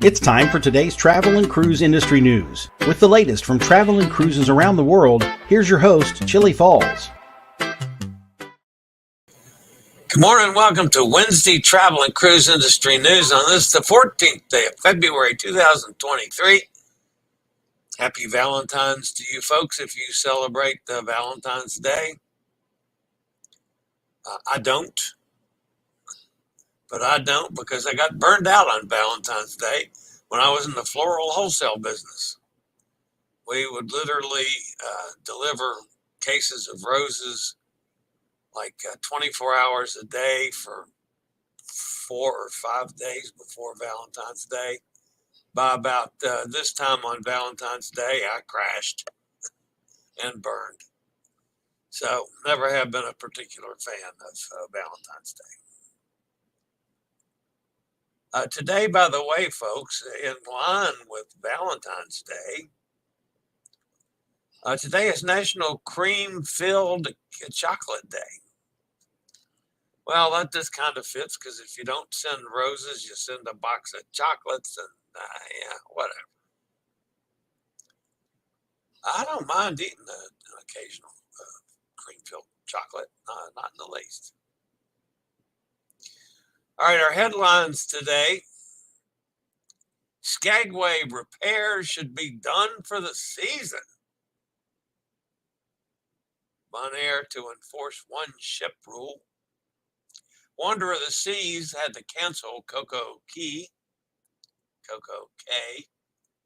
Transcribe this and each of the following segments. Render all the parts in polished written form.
It's time for today's travel and cruise industry news. With the latest from travel and cruises around the world, here's your host, Chillie Falls. Good morning, welcome to Wednesday Travel and Cruise Industry News on this, the 14th day of February 2023. Happy Valentine's to you folks if you celebrate Valentine's Day. I don't because I got burned out on Valentine's Day when I was in the floral wholesale business. We would literally deliver cases of roses like 24 hours a day for 4 or 5 days before Valentine's Day. By about this time on Valentine's Day, I crashed and burned. So never have been a particular fan of Valentine's Day. Today, by the way, folks, in line with Valentine's Day, today is National Cream-Filled Chocolate Day. Well, that just kind of fits because if you don't send roses, you send a box of chocolates and whatever. I don't mind eating an occasional cream-filled chocolate, not in the least. All right, our headlines today. Skagway repairs should be done for the season. Bonaire to enforce one ship rule. Wonder of the Seas had to cancel CocoCay. CocoCay, you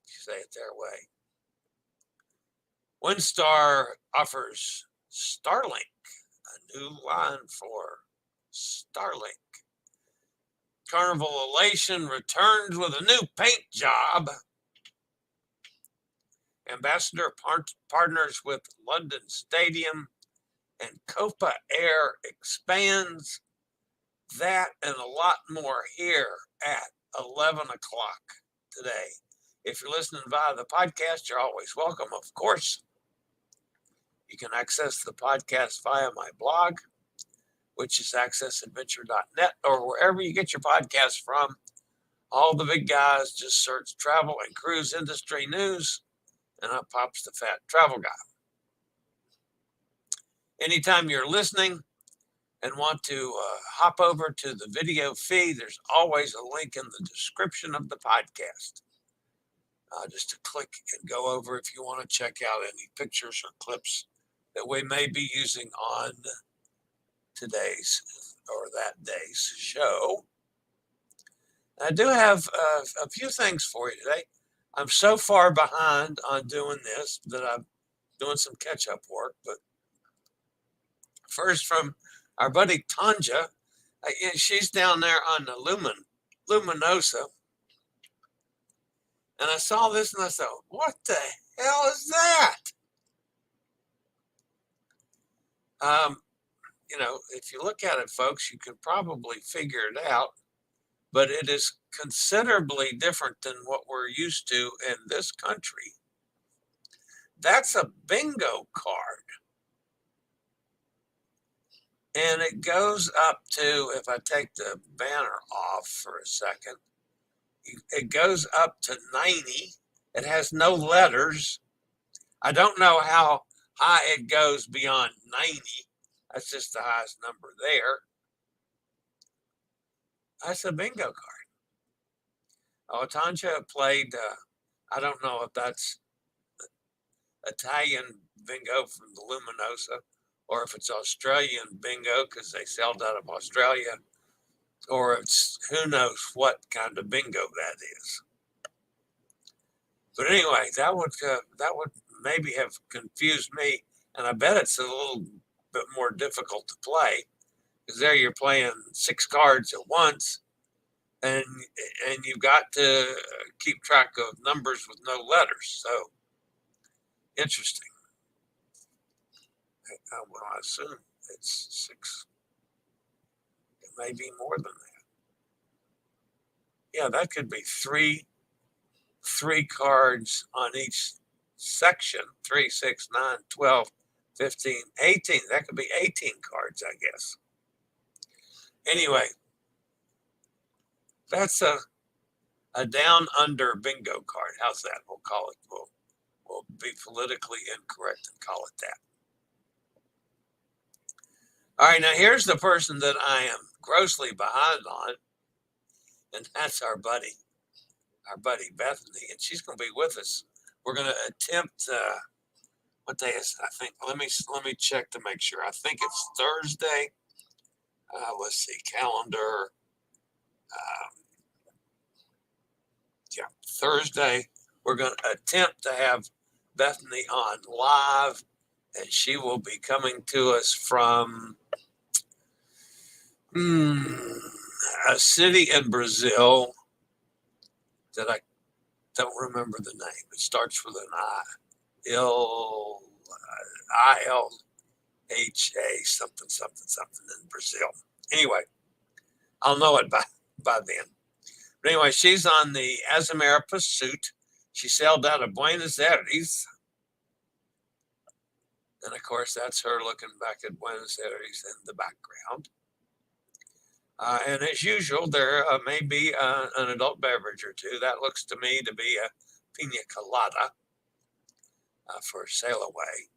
say it their way. Windstar offers Starlink, a new line for Starlink. Carnival Elation returns with a new paint job. Ambassador partners with London Stadium, and Copa Air expands. That and a lot more here at 11 o'clock today. If you're listening via the podcast, you're always welcome, of course. You can access the podcast via my blog, which is accessadventure.net, or wherever you get your podcast from. All the big guys just search travel and cruise industry news, and up pops the fat travel guy. Anytime you're listening and want to hop over to the video feed, there's always a link in the description of the podcast. Just to click and go over if you want to check out any pictures or clips that we may be using on today's or that day's show. I do have a few things for you today. I'm so far behind on doing this that I'm doing some catch-up work. But first, from our buddy Tanja, she's down there on the Luminosa. And I saw this and I thought, what the hell is that? If you look at it, folks, you can probably figure it out. But it is considerably different than what we're used to in this country. That's a bingo card. And it goes up to, if I take the banner off for a second, it goes up to 90. It has no letters. I don't know how high it goes beyond 90. That's just the highest number there. That's a bingo card. Oh, Tanja played, I don't know if that's Italian bingo from the Luminosa, or if it's Australian bingo because they sailed out of Australia, or it's who knows what kind of bingo that is. But anyway, that would maybe have confused me, and I bet it's a little bit more difficult to play because there you're playing 6 cards at once, and you've got to keep track of numbers with no letters. So interesting. Well, I assume it's 6. It may be more than that. Yeah, that could be three cards on each section. 3, 6, 9, 12, 15, 18. That could be 18 cards, I guess. Anyway, that's A down under bingo card. How's that? We'll call it. We'll be politically incorrect and call it that. All right, now here's the person that I am grossly behind on, and that's our buddy Bethany, and she's going to be with us. We're going to attempt. What day is it? I think. Let me check to make sure. I think it's Thursday. Let's see, calendar. Yeah, Thursday. We're going to attempt to have Bethany on live, and she will be coming to us from a city in Brazil that I don't remember the name. It starts with an I. ILHA something in Brazil. Anyway, I'll know it by then. But anyway, she's on the Azamara Pursuit. She sailed out of Buenos Aires. And of course, that's her looking back at Buenos Aires in the background. And as usual, there may be an adult beverage or two. That looks to me to be a pina colada for sail away.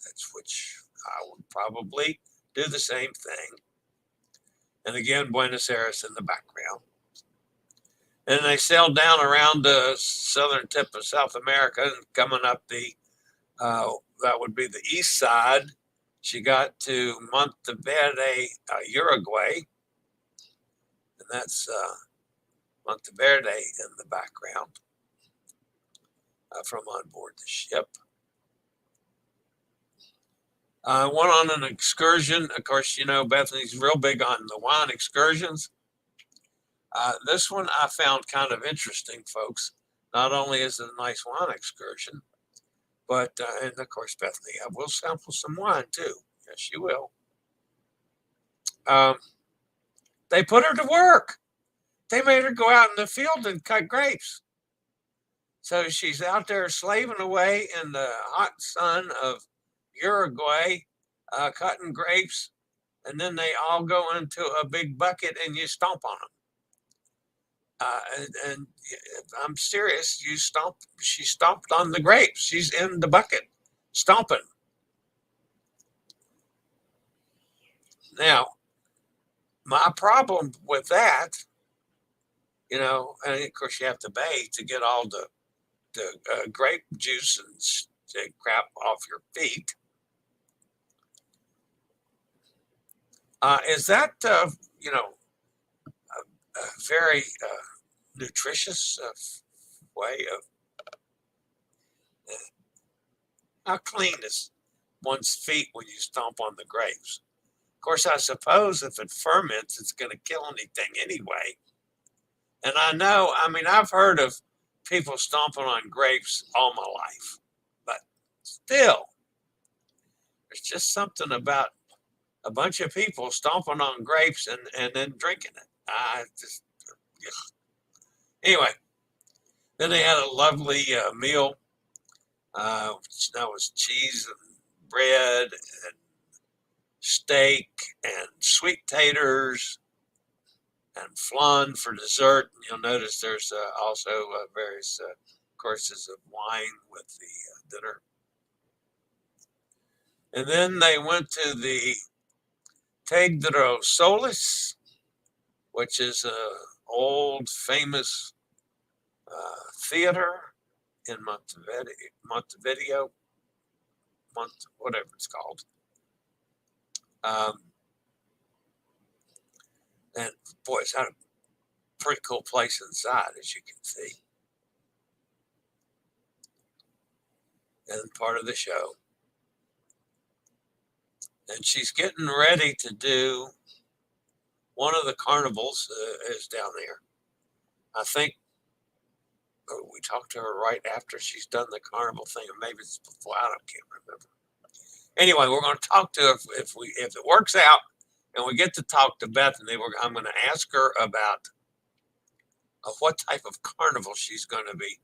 That's which I would probably do the same thing. And again, Buenos Aires in the background. And they sailed down around the southern tip of South America and coming up that would be the east side. She got to Monteverde, Uruguay. And that's Monteverde in the background from on board the ship. I went on an excursion. Of course, you know, Bethany's real big on the wine excursions. This one I found kind of interesting, folks. Not only is it a nice wine excursion, but, and of course, Bethany will sample some wine too. Yes, she will. They put her to work. They made her go out in the field and cut grapes. So she's out there slaving away in the hot sun of Uruguay, cutting grapes, and then they all go into a big bucket and you stomp on them. And I'm serious. She stomped on the grapes. She's in the bucket, stomping. Now, my problem with that, you know, and of course you have to bathe to get all the grape juice and crap off your feet. Is that, you know, a very nutritious way of how clean is one's feet when you stomp on the grapes? Of course, I suppose if it ferments, it's going to kill anything anyway. And I mean, I've heard of people stomping on grapes all my life, but still, there's just something about a bunch of people stomping on grapes and then drinking it. I just, anyway, then they had a lovely meal. That was cheese and bread and steak and sweet taters and flan for dessert. And you'll notice there's also various courses of wine with the dinner. And then they went to the Teatro Solis, which is an old famous theater in Montevideo, whatever it's called. And boy, it's had a pretty cool place inside, as you can see. And part of the show. And she's getting ready to do one of the carnivals is down there. I think we talked to her right after she's done the carnival thing, or maybe it's before. I can't remember. Anyway, we're going to talk to her if it works out, and we get to talk to Bethany. I'm going to ask her about what type of carnival she's going to be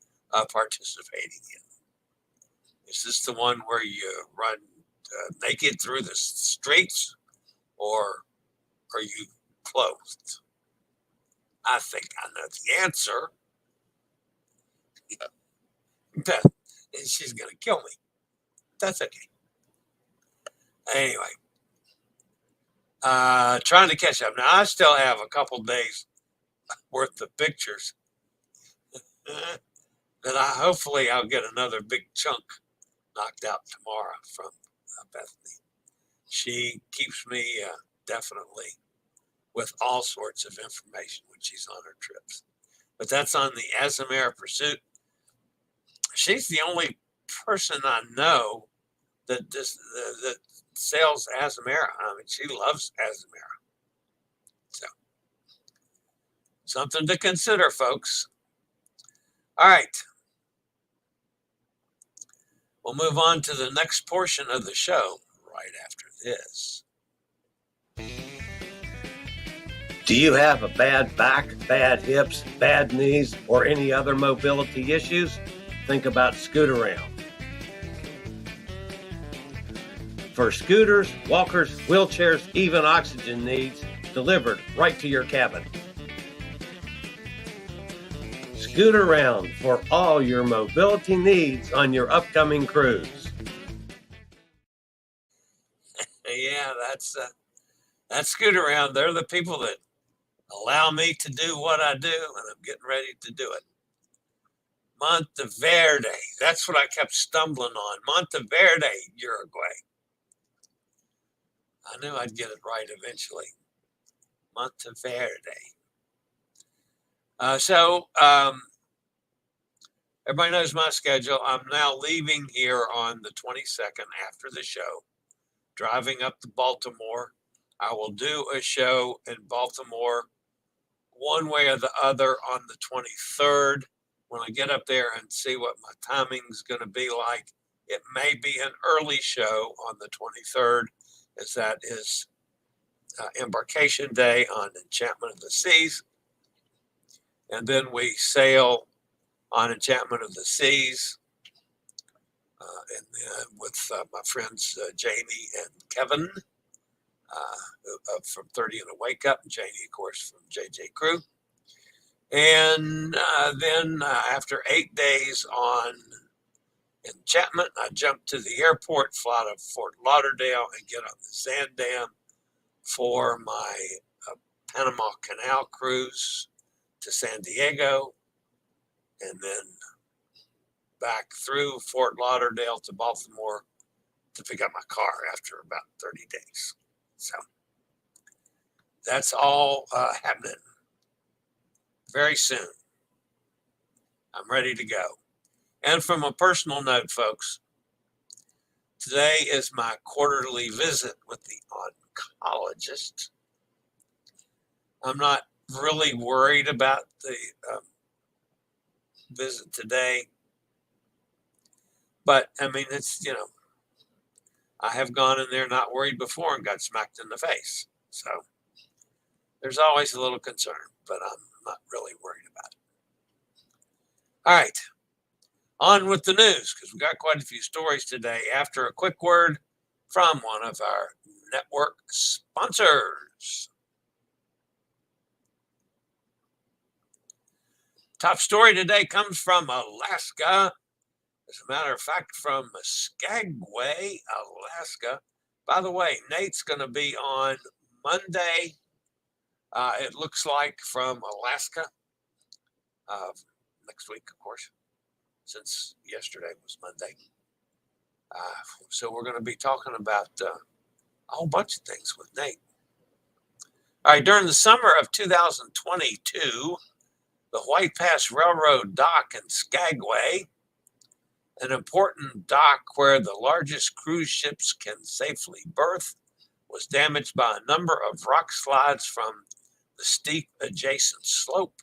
participating in. Is this the one where you run naked through the streets, or are you clothed? I think I know the answer. And she's going to kill me. That's okay. Anyway, trying to catch up. Now, I still have a couple days worth of pictures that hopefully I'll get another big chunk knocked out tomorrow from Bethany. She keeps me definitely with all sorts of information when she's on her trips. But that's on the Azamara Pursuit. She's the only person I know that sells Azamara. I mean, she loves Azamara. So, something to consider, folks. All right. We'll move on to the next portion of the show right after this. Do you have a bad back, bad hips, bad knees, or any other mobility issues? Think about Scootaround. For scooters, walkers, wheelchairs, even oxygen needs, delivered right to your cabin. Scootaround for all your mobility needs on your upcoming cruise. Yeah, that's Scootaround. They're the people that allow me to do what I do, and I'm getting ready to do it. Monteverde. That's what I kept stumbling on. Monteverde, Uruguay. I knew I'd get it right eventually. Monteverde. Everybody knows my schedule. I'm now leaving here on the 22nd after the show, driving up to Baltimore. I will do a show in Baltimore one way or the other on the 23rd. When I get up there and see what my timing is going to be like, it may be an early show on the 23rd, as that is embarkation day on Enchantment of the Seas. And then we sail on Enchantment of the Seas and then with my friends Jamie and Kevin from 30 and a Wake Up, and Janie, of course, from JJ Crew. And then after 8 days on Enchantment, I jump to the airport, fly to Fort Lauderdale, and get on the Sand Dam for my Panama Canal cruise to San Diego, and then back through Fort Lauderdale to Baltimore to pick up my car after about 30 days. So that's all happening very soon. I'm ready to go. And from a personal note, folks, today is my quarterly visit with the oncologist. I'm not really worried about the visit today, but I mean, it's, I have gone in there not worried before and got smacked in the face. So there's always a little concern, but I'm not really worried about it. All right, on with the news, because we got quite a few stories today after a quick word from one of our network sponsors. Top story today comes from Alaska. As a matter of fact, from Skagway, Alaska. By the way, Nate's going to be on Monday. It looks like from Alaska. Next week, of course, since yesterday was Monday. So we're going to be talking about a whole bunch of things with Nate. All right, during the summer of 2022, the White Pass Railroad dock in Skagway, an important dock where the largest cruise ships can safely berth, was damaged by a number of rock slides from the steep adjacent slope.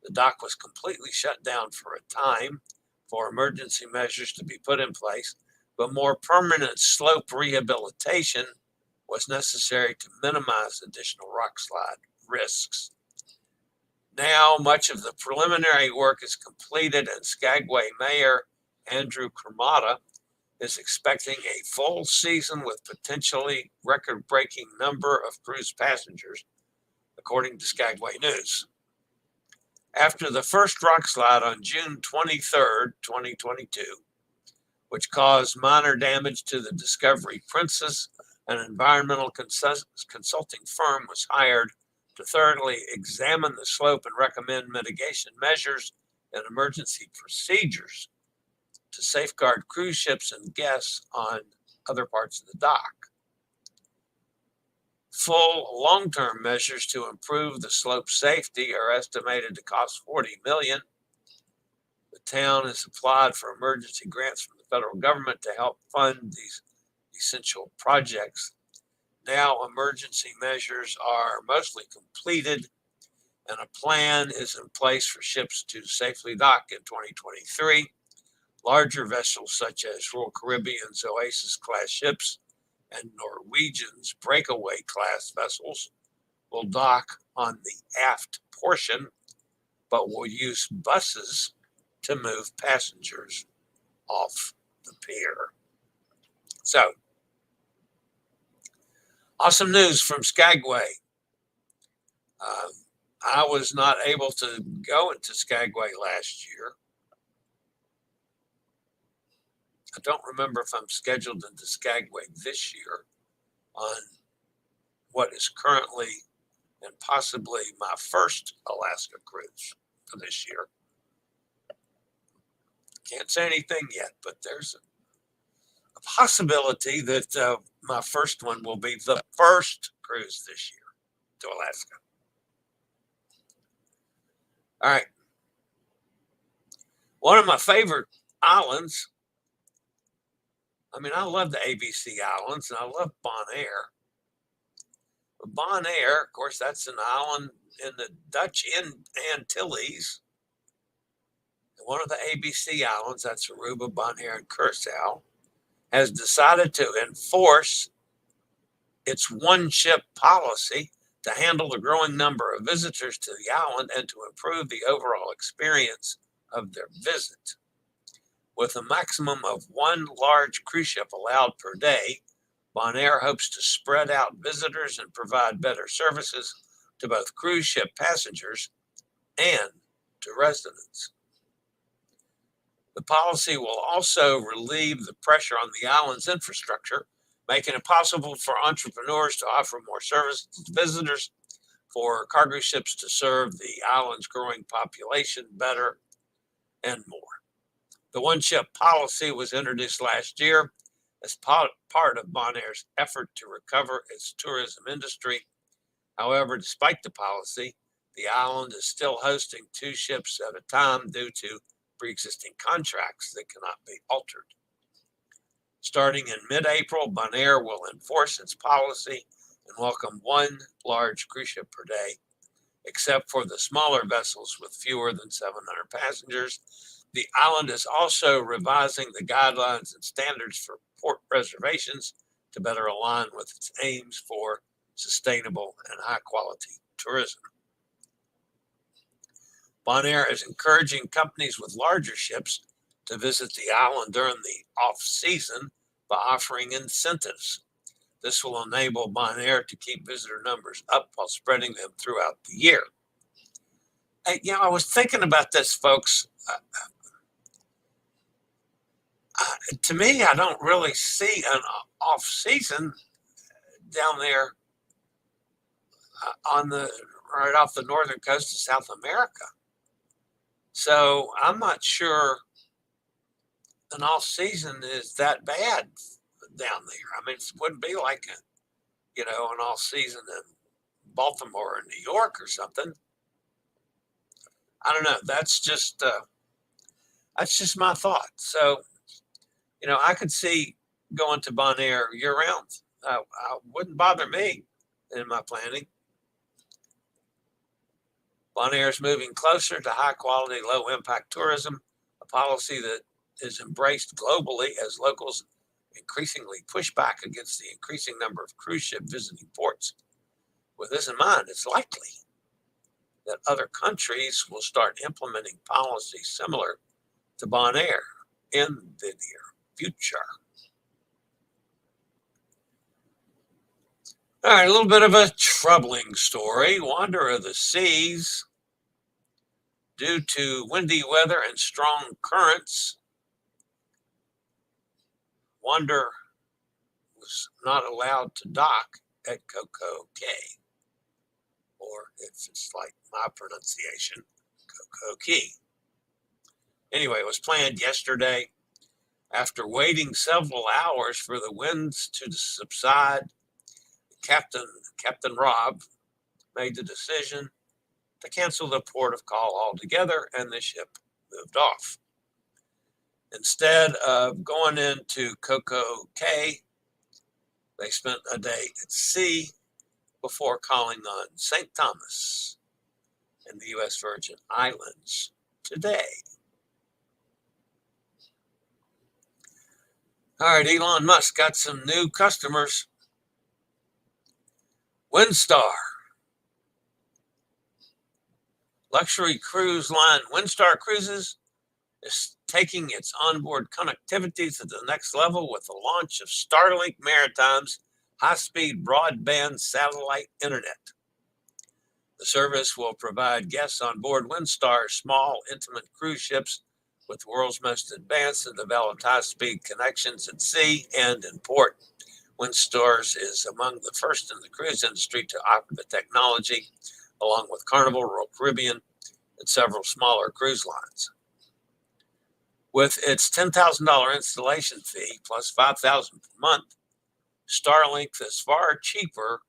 The dock was completely shut down for a time for emergency measures to be put in place, but more permanent slope rehabilitation was necessary to minimize additional rock slide risks. Now, much of the preliminary work is completed, and Skagway Mayor Andrew Kermata is expecting a full season with potentially record-breaking number of cruise passengers, according to Skagway News. After the first rock slide on June 23rd, 2022, which caused minor damage to the Discovery Princess, an environmental consulting firm was hired to thoroughly examine the slope and recommend mitigation measures and emergency procedures to safeguard cruise ships and guests on other parts of the dock. Full long-term measures to improve the slope safety are estimated to cost $40 million. The town has applied for emergency grants from the federal government to help fund these essential projects. Now, emergency measures are mostly completed, and a plan is in place for ships to safely dock in 2023. Larger vessels such as Royal Caribbean's Oasis-class ships and Norwegian's Breakaway-class vessels will dock on the aft portion, but will use buses to move passengers off the pier. So, awesome news from Skagway. I was not able to go into Skagway last year. I don't remember if I'm scheduled into Skagway this year on what is currently and possibly my first Alaska cruise for this year. Can't say anything yet, but there's a possibility that my first one will be the first cruise this year to Alaska. All right. One of my favorite islands, I love the ABC Islands, and I love Bonaire. But Bonaire, of course, that's an island in the Dutch Antilles. One of the ABC Islands, that's Aruba, Bonaire, and Curacao, has decided to enforce its one-ship policy to handle the growing number of visitors to the island and to improve the overall experience of their visit. With a maximum of one large cruise ship allowed per day, Bonaire hopes to spread out visitors and provide better services to both cruise ship passengers and to residents. The policy will also relieve the pressure on the island's infrastructure, making it possible for entrepreneurs to offer more services to visitors, for cargo ships to serve the island's growing population better, and more. The one-ship policy was introduced last year as part of Bonaire's effort to recover its tourism industry. However, despite the policy, the island is still hosting two ships at a time due to pre-existing contracts that cannot be altered. Starting in mid-April, Bonaire will enforce its policy and welcome one large cruise ship per day, except for the smaller vessels with fewer than 700 passengers. The island is also revising the guidelines and standards for port reservations to better align with its aims for sustainable and high-quality tourism. Bonaire is encouraging companies with larger ships to visit the island during the off-season by offering incentives. This will enable Bonaire to keep visitor numbers up while spreading them throughout the year. I was thinking about this, folks. To me, I don't really see an off-season down there right off the northern coast of South America. So I'm not sure an off-season is that bad down there. It wouldn't be like an off-season in Baltimore or New York or something. I don't know. That's just my thought. So, I could see going to Bonaire year-round. Wouldn't bother me in my planning. Bonaire is moving closer to high-quality, low-impact tourism, a policy that is embraced globally as locals increasingly push back against the increasing number of cruise ship visiting ports. With this in mind, it's likely that other countries will start implementing policies similar to Bonaire in the near future. All right, a little bit of a troubling story. Wanderer of the Seas Due to windy weather and strong currents, Wonder was not allowed to dock at CocoCay, or if it's like my pronunciation, CocoCay. Anyway, it was planned yesterday. After waiting several hours for the winds to subside, Captain Rob made the decision to cancel the port of call altogether, and the ship moved off. Instead of going into CocoCay, they spent a day at sea before calling on St. Thomas in the U.S. Virgin Islands today. All right, Elon Musk got some new customers. Windstar. Luxury cruise line Windstar Cruises is taking its onboard connectivity to the next level with the launch of Starlink Maritime's high-speed broadband satellite internet. The service will provide guests on board Windstar's small, intimate cruise ships with the world's most advanced and developed high-speed connections at sea and in port. Windstar is among the first in the cruise industry to offer the technology, along with Carnival, Royal Caribbean, and several smaller cruise lines. With its $10,000 installation fee plus $5,000 per month, Starlink is far cheaper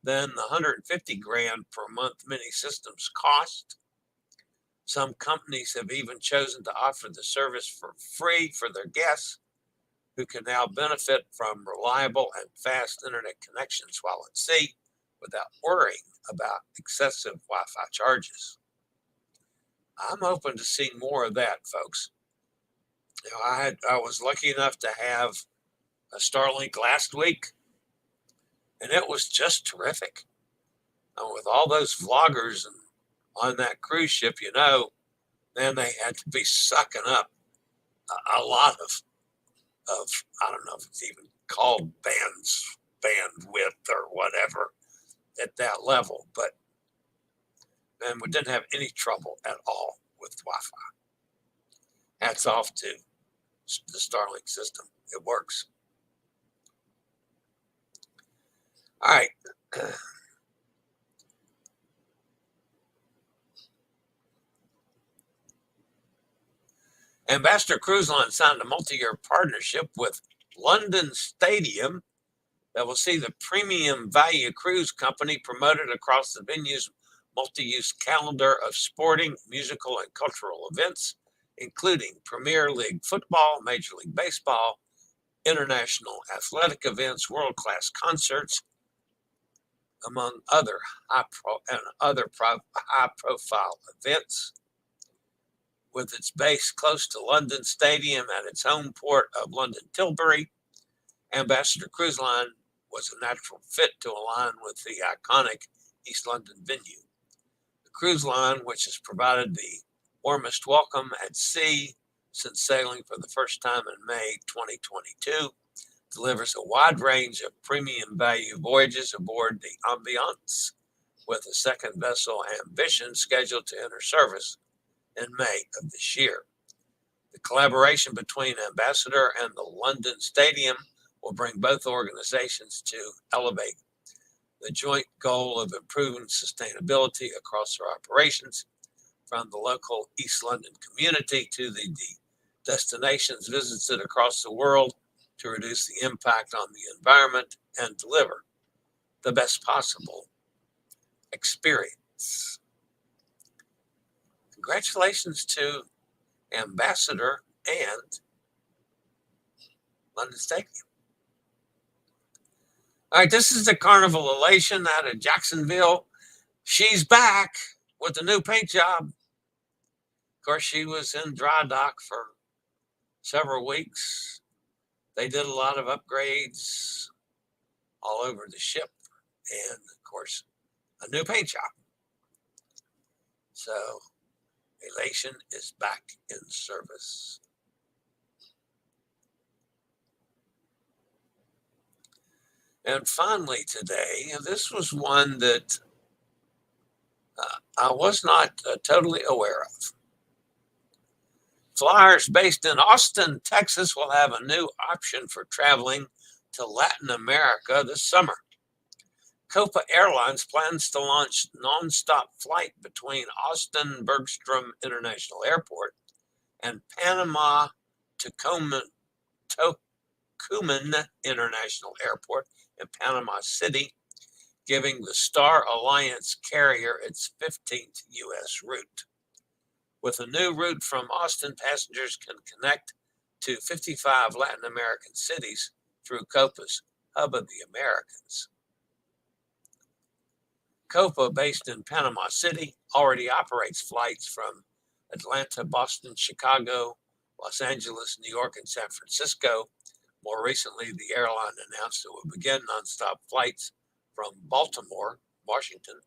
than the $150,000 per month many systems cost. Some companies have even chosen to offer the service for free for their guests, who can now benefit from reliable and fast internet connections while at sea without worrying about excessive Wi-Fi charges. I'm hoping to see more of that, folks. You know, I was lucky enough to have a Starlink last week, and it was just terrific. With all those vloggers and on that cruise ship, you know, then they had to be sucking up a lot of I don't know if it's even called bandwidth or whatever at that level, but man, we didn't have any trouble at all with Wi-Fi. Hats off to the Starlink system. It works. All right. Ambassador Cruise Line signed a multi-year partnership with London Stadium that will see the premium value cruise company promoted across the venue's multi-use calendar of sporting, musical, and cultural events, including Premier League football, Major League Baseball, international athletic events, world-class concerts, among other high-profile events. With its base close to London Stadium and its home port of London Tilbury, Ambassador Cruise Line was a natural fit to align with the iconic East London venue. The cruise line, which has provided the warmest welcome at sea since sailing for the first time in May 2022, delivers a wide range of premium value voyages aboard the Ambiance, with a second vessel, Ambition, scheduled to enter service in May of this year. The collaboration between Ambassador and the London Stadium will bring both organizations to elevate the joint goal of improving sustainability across their operations, from the local East London community to the destinations visited across the world, to reduce the impact on the environment and deliver the best possible experience. Congratulations to Ambassador and London Stadium. All right, this is the Carnival Elation out of Jacksonville. She's back with a new paint job. Of course, she was in dry dock for several weeks. They did a lot of upgrades all over the ship, and of course, a new paint job. So, Elation is back in service. And finally today, and this was one that I was not totally aware of. Flyers based in Austin, Texas will have a new option for traveling to Latin America this summer. Copa Airlines plans to launch nonstop flight between Austin Bergstrom International Airport and Panama Tucumán International Airport in Panama City, giving the Star Alliance carrier its 15th U.S. route. With a new route from Austin, passengers can connect to 55 Latin American cities through Copa's Hub of the Americas. Copa, based in Panama City, already operates flights from Atlanta, Boston, Chicago, Los Angeles, New York, and San Francisco. More recently, the airline announced it will begin nonstop flights from Baltimore, Washington,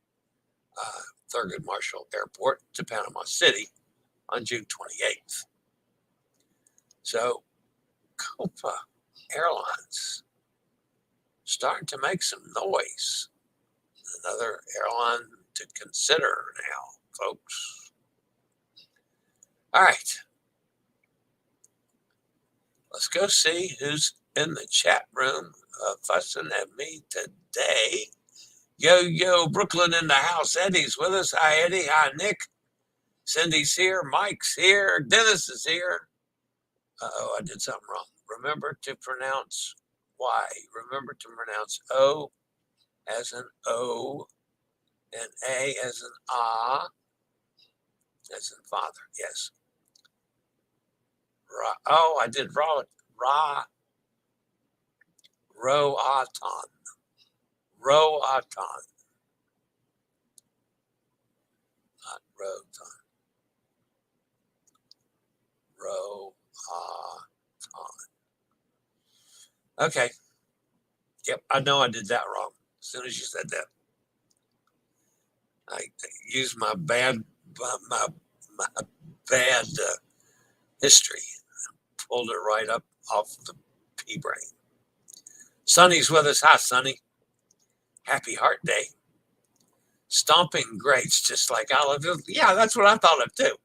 Thurgood Marshall Airport to Panama City on June 28th. So, Copa Airlines starting to make some noise. Another airline to consider now, folks. All right. Let's go see who's in the chat room fussing at me today. Yo, Brooklyn in the house. Eddie's with us. Hi, Eddie. Hi, Nick. Cindy's here. Mike's here. Dennis is here. Uh-oh, I did something wrong. Remember to pronounce Y. Remember to pronounce O as an O and A as an A as in father. Yes. I did wrong. Roatan. Roatan. Not Roatan. Roatan. Okay. Yep, I know I did that wrong. As soon as you said that, I used my bad history, pulled it right up off the pea brain. Sonny's with us. Hi, Sonny. Happy Heart Day. Stomping grapes, just like olive. Yeah, that's what I thought of too.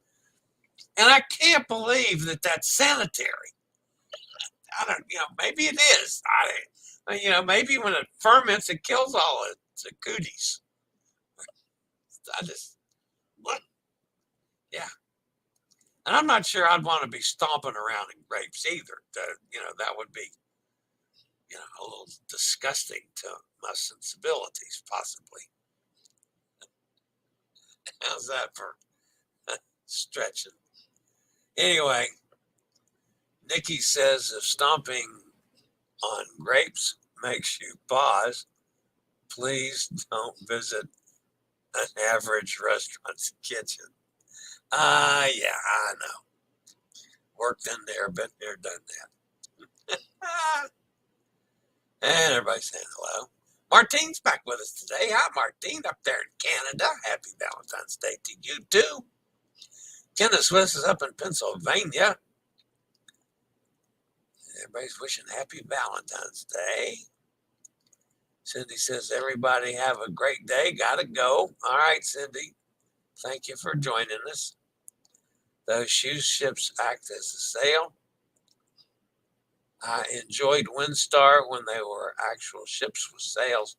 And I can't believe that that's sanitary. I don't, maybe it is. Maybe when it ferments, it kills all the cooties. What? Yeah. And I'm not sure I'd want to be stomping around in grapes either. That would be, a little disgusting to my sensibilities, possibly. How's that for stretching? Anyway, Nikki says if stomping on grapes makes you pause, please don't visit an average restaurant's kitchen. Yeah, I know. Worked in there, been there, done that. And everybody's saying hello. Martine's back with us today. Hi, Martine, up there in Canada. Happy Valentine's Day to you, too. Kenneth Swiss is up in Pennsylvania. Everybody's wishing happy Valentine's Day. Cindy says, everybody have a great day. Gotta go. All right, Cindy. Thank you for joining us. Those cruise ships act as a sail. I enjoyed Windstar when they were actual ships with sails.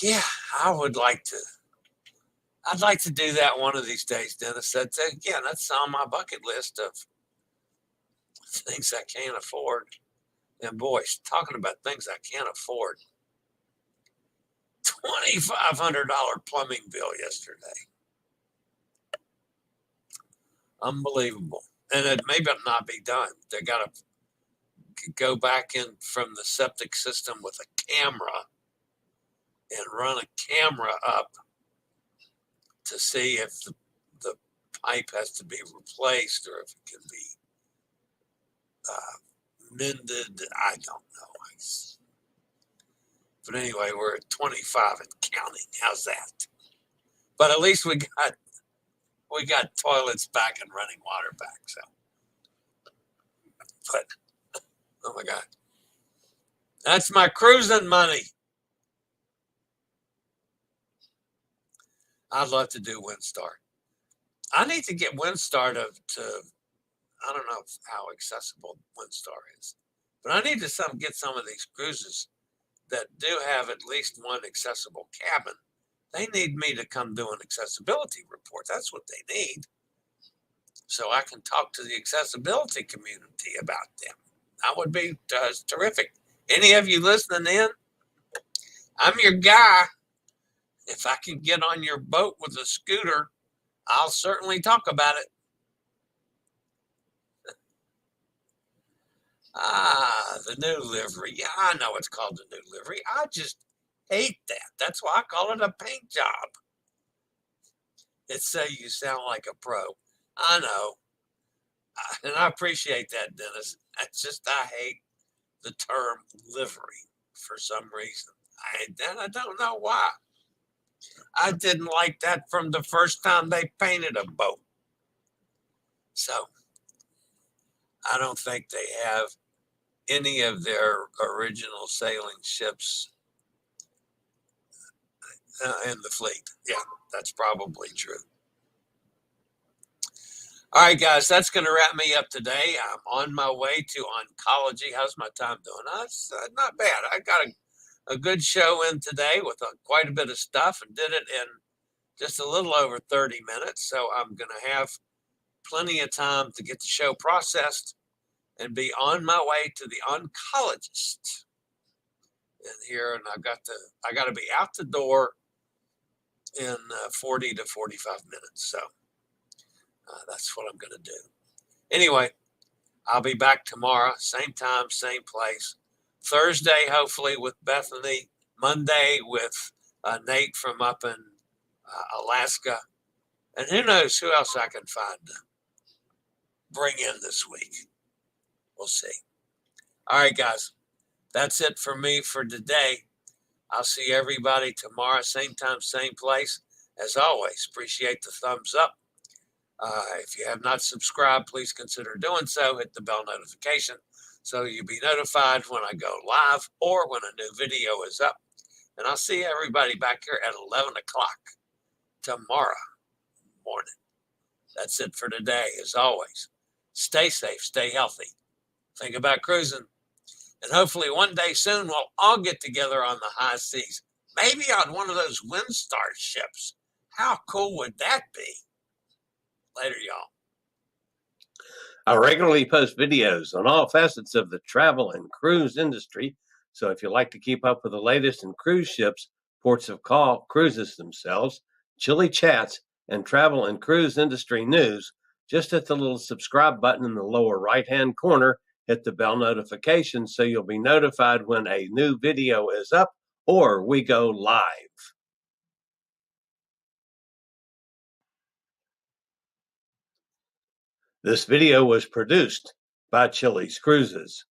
Yeah, I'd like to do that one of these days, Dennis. That's on my bucket list of things I can't afford. And boys, talking about things I can't afford. $2,500 plumbing bill yesterday. Unbelievable. And it may not be done. They got to go back in from the septic system with a camera and run a camera up to see if the pipe has to be replaced or if it can be mended. I don't know. But anyway, we're at 25 and counting. How's that? But at least we got toilets back and running water back. So, but oh my God, that's my cruising money. I'd love to do Windstar. I need to get Windstar to I don't know how accessible Windstar is, but I need to get some of these cruises that do have at least one accessible cabin. They need me to come do an accessibility report. That's what they need. So I can talk to the accessibility community about them. That would be terrific. Any of you listening in, I'm your guy. If I can get on your boat with a scooter, I'll certainly talk about it. The new livery. Yeah, I know it's called the new livery. I just hate that. That's why I call it a paint job. It's so you sound like a pro. I know. And I appreciate that, Dennis. It's just I hate the term livery for some reason. I don't know why. I didn't like that from the first time they painted a boat. So I don't think they have any of their original sailing ships in the fleet. Yeah, that's probably true. All right, guys, that's going to wrap me up today. I'm on my way to oncology. How's my time doing? It's not bad. I got a good show in today with quite a bit of stuff and did it in just a little over 30 minutes. So I'm going to have plenty of time to get the show processed and be on my way to the oncologist in here. And I got to be out the door in 40 to 45 minutes. So that's what I'm going to do. Anyway, I'll be back tomorrow, same time, same place. Thursday, hopefully, with Bethany. Monday with Nate from up in Alaska. And who knows who else I can find to bring in this week. We'll see. All right, guys. That's it for me for today. I'll see everybody tomorrow, same time, same place. As always, appreciate the thumbs up. If you have not subscribed, please consider doing so. Hit the bell notification so you'll be notified when I go live or when a new video is up. And I'll see everybody back here at 11 o'clock tomorrow morning. That's it for today. As always, stay safe, stay healthy. Think about cruising. And hopefully one day soon we'll all get together on the high seas. Maybe on one of those Windstar ships. How cool would that be? Later, y'all. I regularly post videos on all facets of the travel and cruise industry. So if you like to keep up with the latest in cruise ships, ports of call, cruises themselves, Chillie chats, and travel and cruise industry news, just hit the little subscribe button in the lower right-hand corner. Hit the bell notification so you'll be notified when a new video is up or we go live. This video was produced by Chillie's Cruises.